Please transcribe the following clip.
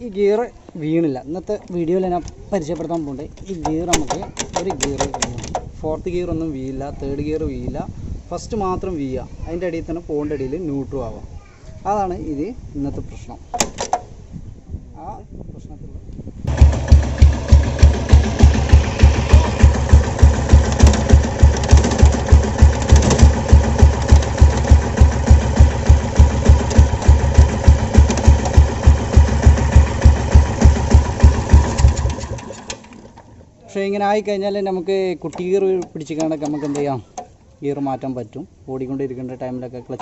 ഈ ഗിയർ വീണില്ല. ഇന്നത്തെ വീഡിയോയിൽ ഞാൻ പരിചയപ്പെടുത്താൻ പോകുന്നുണ്ട്. ഈ ഗിയർ നമുക്ക് ഒരു ഗിയർ 4th ഗിയർ ഒന്നും വീഴില്ല, 3rd ഗിയർ വീഴില്ല, ഫസ്റ്റ് മാത്രം വീഴുക. അതിൻ്റെ അടിയിൽ തന്നെ പോകേണ്ട അടിയിൽ ന്യൂട്രും ആവാം. അതാണ് ഇത് ഇന്നത്തെ പ്രശ്നം. ആ പ്രശ്നത്തിൽ പക്ഷേ ഇങ്ങനെ ആയിക്കഴിഞ്ഞാൽ നമുക്ക് കുട്ടി ഗിയർ പിടിച്ചിക്കാണ്ടൊക്കെ നമുക്ക് എന്ത് ചെയ്യാം, ഗിയർ മാറ്റാൻ പറ്റും. ഓടിക്കൊണ്ടിരിക്കേണ്ട ടൈമിലൊക്കെ